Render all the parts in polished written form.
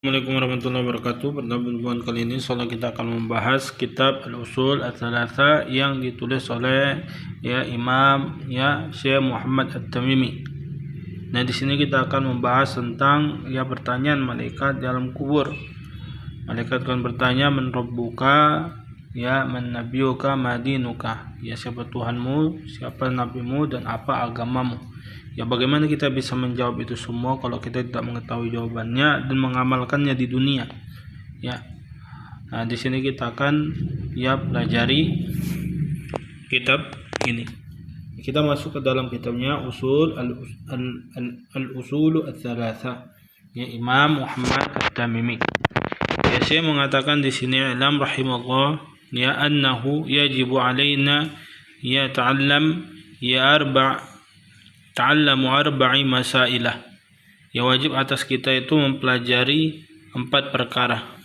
Assalamualaikum warahmatullahi wabarakatuh. Pada pertemuan kali ini kita akan membahas kitab Al-Usul Ats-Tsalatsa yang ditulis oleh Imam Syekh Muhammad At-Tamimi. Nah, di sini kita akan membahas tentang pertanyaan malaikat dalam kubur. Malaikat akan bertanya, "Man rabbuka?" "Man nabiyuka, ma dinuka?" Siapa Tuhanmu, siapa nabimu, dan apa agamamu? Bagaimana kita bisa menjawab itu semua kalau kita tidak mengetahui jawabannya dan mengamalkannya di dunia? Nah, di sini kita akan pelajari kitab ini. Kita masuk ke dalam kitabnya Al-Usul Ats-Tsalatsa, Imam Muhammad At-Tamimi. Saya mengatakan di sini, "Alam rahimallah annahu yajibu alaina ta'allamu arba'i masailah." Wajib atas kita itu mempelajari 4 perkara.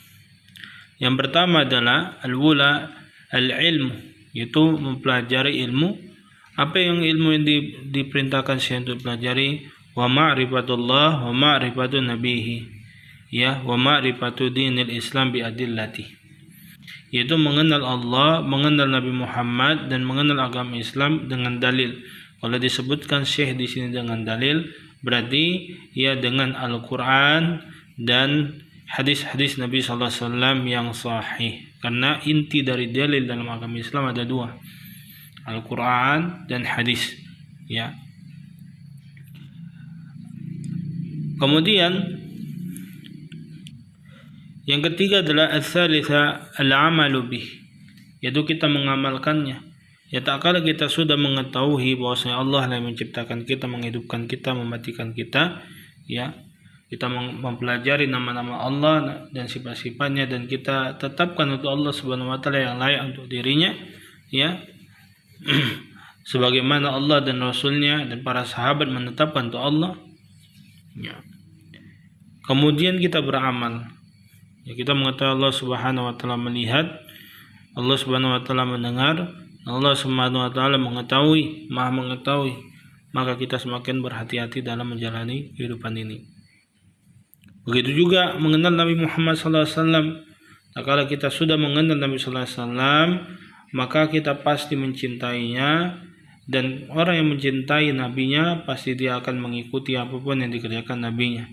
Yang pertama adalah al-ula al-ilmu, yaitu mempelajari ilmu. Apa yang ilmu yang diperintahkan saya untuk pelajari? Wa ma'rifatullah wa ma'rifatu nabihi, wa ma'rifatu dinil Islam bi adillati, yaitu mengenal Allah, mengenal Nabi Muhammad, dan mengenal agama Islam dengan dalil. Kalau disebutkan Syekh di sini dengan dalil, berarti dengan Al-Quran dan hadis-hadis Nabi sallallahu alaihi wasallam yang sahih. Karena inti dari dalil dalam agama Islam ada 2, Al-Quran dan hadis. Kemudian yang ketiga adalah ats-tsalitsa al-amalu bih, yaitu kita mengamalkannya. Tak kala kita sudah mengetahui bahwasanya Allah yang menciptakan kita, menghidupkan kita, mematikan kita, kita mempelajari nama-nama Allah dan sifat-sifatnya, dan kita tetapkan untuk Allah Subhanahu wa taala yang layak untuk dirinya, sebagaimana Allah dan Rasulnya dan para sahabat menetapkan untuk Allah. Kemudian kita beramal. Kita mengetahui Allah Subhanahu wa taala melihat, Allah Subhanahu wa taala mendengar, Allah Subhanahu wa taala mengetahui, Maha mengetahui, maka kita semakin berhati-hati dalam menjalani kehidupan ini. Begitu juga mengenal Nabi Muhammad sallallahu alaihi wasallam. Kalau kita sudah mengenal Nabi sallallahu alaihi wasallam, maka kita pasti mencintainya, dan orang yang mencintai nabinya pasti dia akan mengikuti apapun yang dikerjakan nabinya.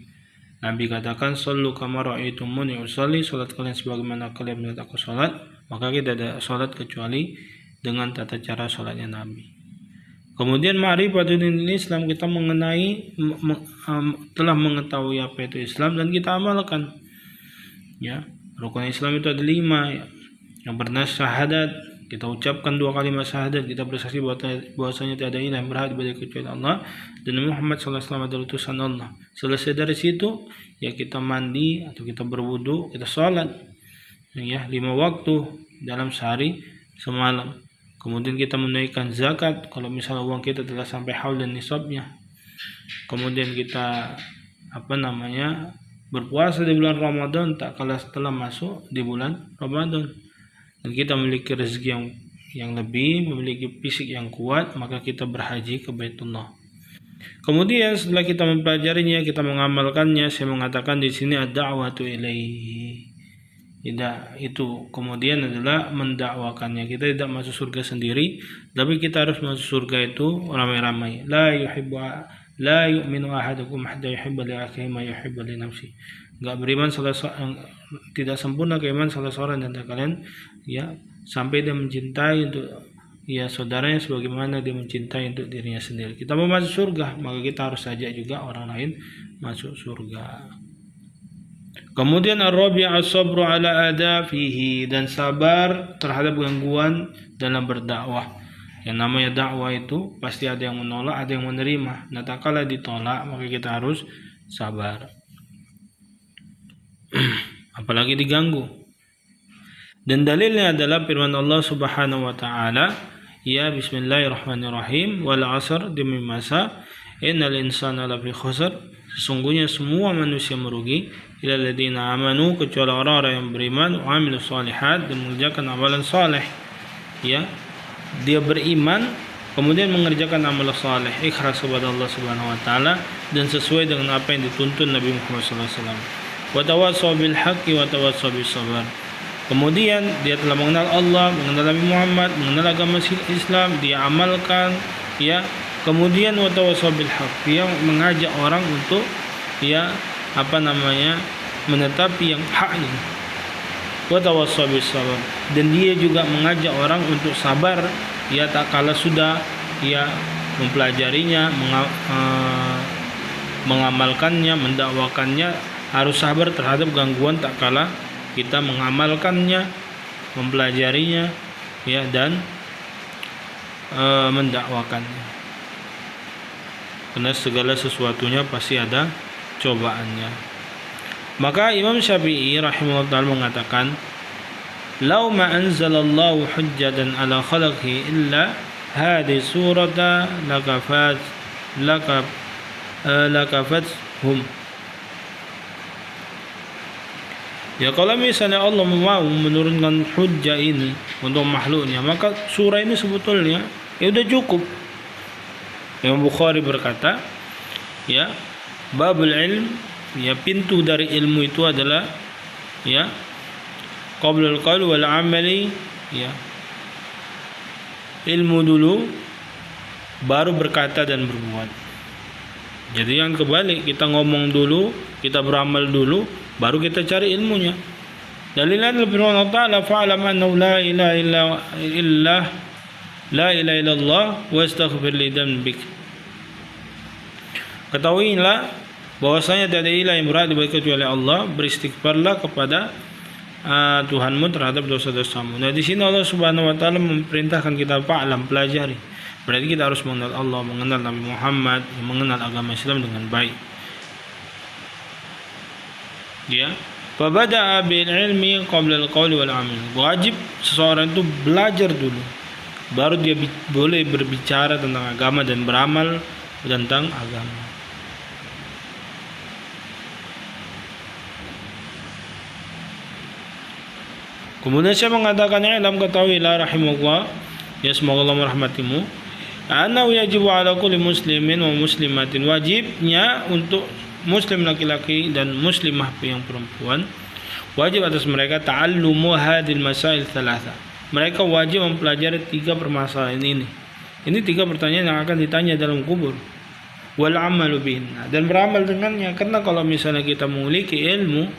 Nabi katakan, "Shallu kama ra'aitumuni usolli," salat kalian sebagaimana kalian melihat aku salat. Maka kita tidak salat kecuali dengan tata cara salatnya Nabi. Kemudian ma'rifatul dinil Islam, kita telah mengetahui apa itu Islam dan kita amalkan. Rukun Islam itu ada 5. Yang pertama syahadat, kita ucapkan 2 kalimat syahadat, kita bersaksi bahwasanya tiada ilah yang berhak diibadahi kecuali Allah, dan Muhammad sallallahu alaihi wasallam adalah utusan Allah. Selesai dari situ, kita mandi atau kita berwudu, kita salat 5 waktu dalam sehari semalam. Kemudian kita menunaikan zakat kalau misalnya uang kita telah sampai haul dan nisabnya. Kemudian kita berpuasa di bulan Ramadan tak kalah setelah masuk di bulan Ramadan. Dan kita memiliki rezeki yang lebih, memiliki fisik yang kuat, maka kita berhaji ke Baitullah. Kemudian setelah kita mempelajarinya, kita mengamalkannya, saya mengatakan di sini ad-da'watu ilaihi. Itu kemudian adalah mendakwakannya. Kita tidak masuk surga sendiri, tapi kita harus masuk surga itu ramai-ramai. La yu'minu ahadukum hatta yuhibba li akhihi ma yuhibbu li nafsihi. Enggak beriman tidak sempurna keimanan salah seorang dan kalian sampai dia mencintai untuk saudaranya sebagaimana dia mencintai untuk dirinya sendiri. Kita mau masuk surga, maka kita harus ajak juga orang lain masuk surga. Kemudian ar-rabi' as-sabru ala adafihi, dan sabar terhadap gangguan dalam berdakwah. Yang namanya dakwah itu pasti ada yang menolak, ada yang menerima. Nah, tak kala ditolak, maka kita harus sabar. Apalagi diganggu. Dan dalilnya adalah firman Allah Subhanahu wa taala, bismillahirrahmanirrahim, wal 'asr, demi masa, innal insana lafi khusr, sesungguhnya semua manusia merugi, illa alladziina amanu, kecuali orang-orang yang beriman, wa 'amilus shalihat, dan mengerjakan amalan saleh. Dia beriman, kemudian mengerjakan amal saleh, ikhlas kepada Allah Subhanahu wa taala, dan sesuai dengan apa yang dituntun Nabi Muhammad sallallahu alaihi wasallam. wa tawassaw bil haqqi wa tawassaw bis sabr. Kemudian dia telah mengenal Allah, mengenal Nabi Muhammad, mengenal agama Islam, dia amalkan, ya. Kemudian wa tawassaw bil haqq, dia mengajak orang untuk menetapi yang hak ini. Wa tawassaw bis sabr, dan dia juga mengajak orang untuk sabar, ya, tak kala sudah mempelajarinya, mengamalkannya, mendakwakannya, harus sabar terhadap gangguan tak kala kita mengamalkannya, mempelajarinya, ya, dan mendakwakannya. Karena segala sesuatunya pasti ada cobaannya. Maka Imam Syafi'i rahimahullah ta'ala mengatakan, "Lau ma anzalallahu hujjatan ala khalqihi illa hadhi surata lakafathum." Ya, kalau misalnya Allah mau menurunkan hujjah ini untuk makhluknya, maka surah ini sebetulnya udah cukup. Imam Bukhari berkata, ya, babul ilm, ya, pintu dari ilmu itu adalah, ya, qablul qaul wal amali, ya, ilmu dulu baru berkata dan berbuat. Jadi yang kebalik, kita ngomong dulu, kita beramal dulu, baru kita cari ilmunya. Dalilan firman Allah Ta'ala, fa'alam annahu la ilaha illallah wa astaghfir li dhanbik. Ketahuilah bahwasanya tiada ilah yang berhak disembah kecuali Allah, beristighfarlah kepada Tuhanmu terhadap dosa-dosamu. Nah, di sini Allah Subhanahu wa taala memerintahkan kita fa'alam, pelajari. Berarti kita harus mengenal Allah, mengenal Nabi Muhammad, mengenal agama Islam dengan baik. Ya, fabada'a bil ilmi qabla al-qauli wal amal. Wajib seseorang itu belajar dulu, baru dia boleh berbicara tentang agama dan beramal tentang agama. Kemudian saya mengatakannya dalam ketahuilah rahimahullah, ya, semoga Allah merahmatimu, annahu yajibu ala kulli muslimin wa muslimatin, wajibnya untuk muslim laki-laki dan muslimah yang perempuan, wajib atas mereka ta'allumu hadhil masail thalatha. Mereka wajib mempelajari 3 permasalahan ini. Ini 3 pertanyaan yang akan ditanya dalam kubur. Wal amalu bihin, dan beramal dengannya. Karena kalau misalnya kita memiliki ilmu,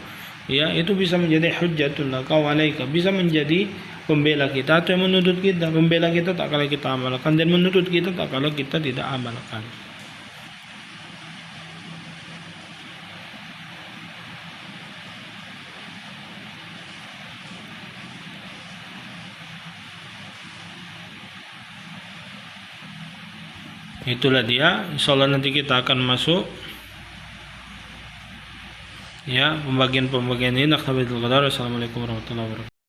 ya, itu bisa menjadi hujjatun laka wa alaika, bisa menjadi pembela kita atau yang menuntut kita. Pembela kita tak kala kita amalkan, dan menuntut kita tak kala kita tidak amalkan. Itulah dia. Insyaallah nanti kita akan masuk, ya, pembagian ini. Assalamualaikum warahmatullahi wabarakatuh.